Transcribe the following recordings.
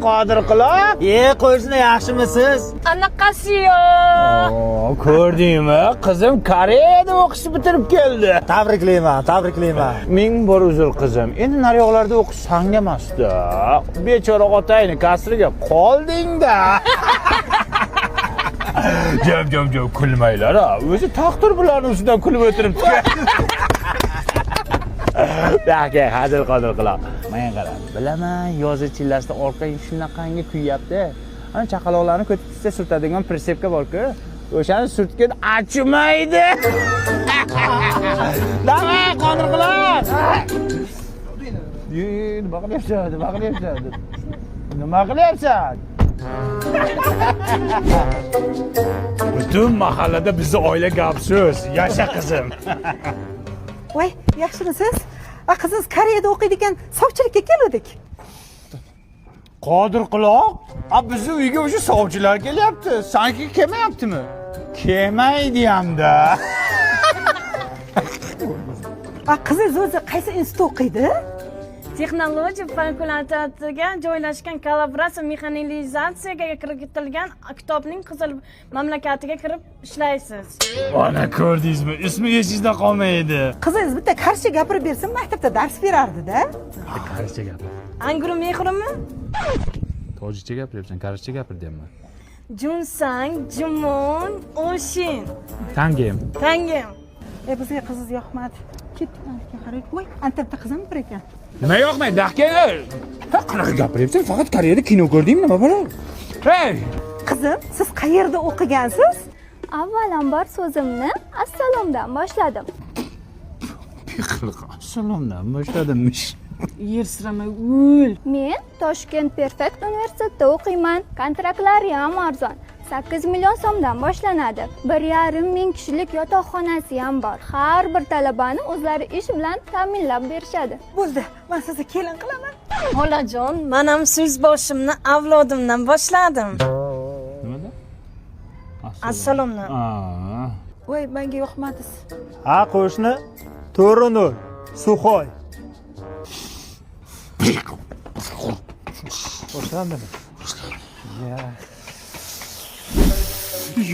Qodir quloq. Qo'shni yaxshimisiz? Anaqasi yo'q. Ko'rdingmi? Qizim Koreyada o'qishni bitirib keldi. Tabriklayman. Ming bor uzr qizim. Endi naryoqlarda o'qish sanga emasda. Bechora otangni kasriga qolding-da. Jam kulmanglar. O'zi taqdir bilan ustidan kulib o'tiribdi. Aka, hazil Qodir quloq. Men qarab, bilaman, yoz chillasida orqang shunaqangi kuyyapti. Ana chaqaloqlarni ko'tibda surtadigan pritsepka bor-ku. O'shani surtgan achimaydi. Davay Qodir quloq. Nima qilyapsan? Butun mahallada bizni oila gap-so'z. Yasha qizim. Voy, yaxshimisiz? Qizingiz Koreyada o'qiydi ekan, sovchilikka keldik. Qodir quloq, bizni uyga o'sha sovchilar kelyapti. Sanki kelmayaptimi? Kelmaydi hamda. Qizingiz o'zi qaysi institutda o'qiydi? Texnologiya fakultetiga joylashgan kollaboratsiya mexanizatsiyaga kiritilgan kitobning qizil mamlakatiga kirib ishlaysiz. Ana ko'rdingizmi? Ismi esingizda qolmaydi. Qizingiz bitta karscha gapirib bersin, maktabda dars berardi-da. Karscha gapir. Anguru mehrimi? Tojikcha gapiryapsan, karscha gapir deyapman. Junsang, Jumon, Oshin. Tangem. Bizga qizingiz yoqmadi. Ketdik, qarang. Voy, Antepda qizim bir ekan. Nima yoqmaydi? Aka, qanaqa gapiryapsan? Faqat Koreyada kino ko'rdingmi, nima bo'ladi? Hey! Qizim, siz qayerda o'qigansiz? Avvalambor so'zimni assalomdan boshladim. Assalomdan boshladimmish. Yersirama o'l. Men Toshkent Perfect universitetida o'qiyman. Kontraktlar ham arzon. 8 million so'mdan boshlanadi. 1,5 ming kishilik yotoqxonasi ham bor. Har bir talabani o'zlari ish bilan ta'minlab berishadi. Bo'ldi, men sizni kelin qilaman. Xolajon, men ham so'z boshimni avlodimdan boshladim. Nimada? Assalomdan. Voy, menga yoqmadi. Qo'shni To'rinul, Suxoy. Boshlandimi?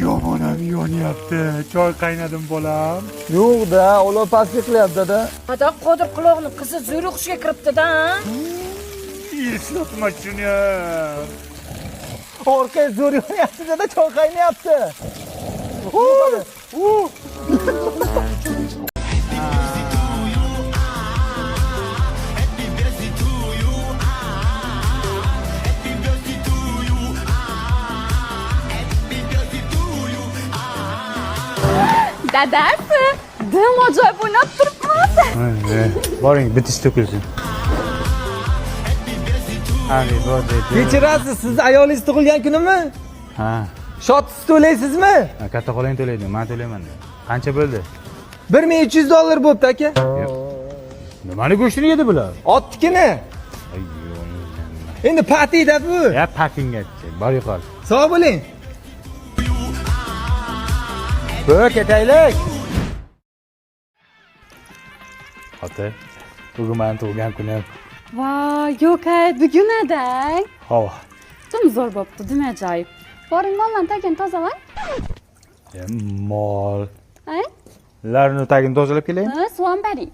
Yomonam yonyapti. Choy qaynadim bolam. Yo'q-da, ular pastga qilyapti-da. Ada Qodir quloqni qizi zo'r o'qishga kiribdi-da. Eslatma shuni. Orqaga zo'r yonyapti-da, choy qaynayapti. Dadasi, dim ajoyib o'ynab turibmiz. Boring, bitish to'kilsin. Happy birthday. Kechirasiz, siz ayolingiz tug'ilgan kunimi? Ha. Shotisiz to'laysizmi? Katta qo'ling to'laydi, men to'layman. Qancha bo'ldi? $1300 bo'pti, aka. Nimani go'shtini yedi bular? Otnikini. Endi patida bu. Pakingga. Bor yo'qol. Sog' bo'ling. Ketaylik. Ota, bugun men tug'ilgan kunim. Voy, yo'q-ay, bugun adang. Havo. Tum zo'r bo'pti, nima ajoyib. Boring, mollarni tagini tozalang. Mol. Ay? Larni tagini tozalab kelaymi? Suv ham bering.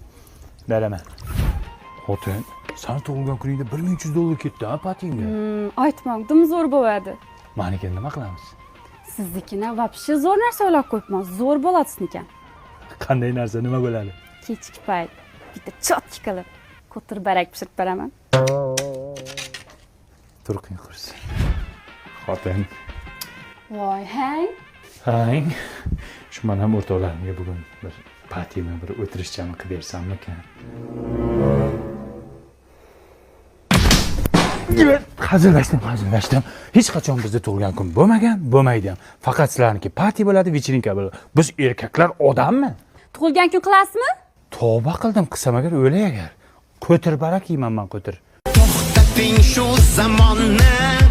Beraman. Xotin, sen tug'ilgan kuningda $1300 ketdi, ha, patingga? Aytmang, dim zo'r bo'ladi. Menikini nima qilamiz? Siznikini vobshe zo'r narsa o'ylab qo'yibman. Zo'r bo'ladi siznikan. Qanday narsa, nima bo'ladi? Kechki payt bitta chotki qilib ko'tir barak pishirib beraman. Turqing qursin. Xotin. Voy, hang. Hang. Shu men ham o'rtoqlarimga bugun bir patiyni bir o'tirishchami qilib bersammikan? Hazillashdim. Hech qachon bizda tug'ilgan kun bo'lmaydi ham. Faqat sizlarniki parti bo'ladi, vechirinka bo'ladi. Biz erkaklar odammi? Tug'ilgan kun qilasizmi? Tavba qildim, qilsam agar o'lay agar. Ko'tir barak yeyman men, ko'tir. To'xtating shu zamonni.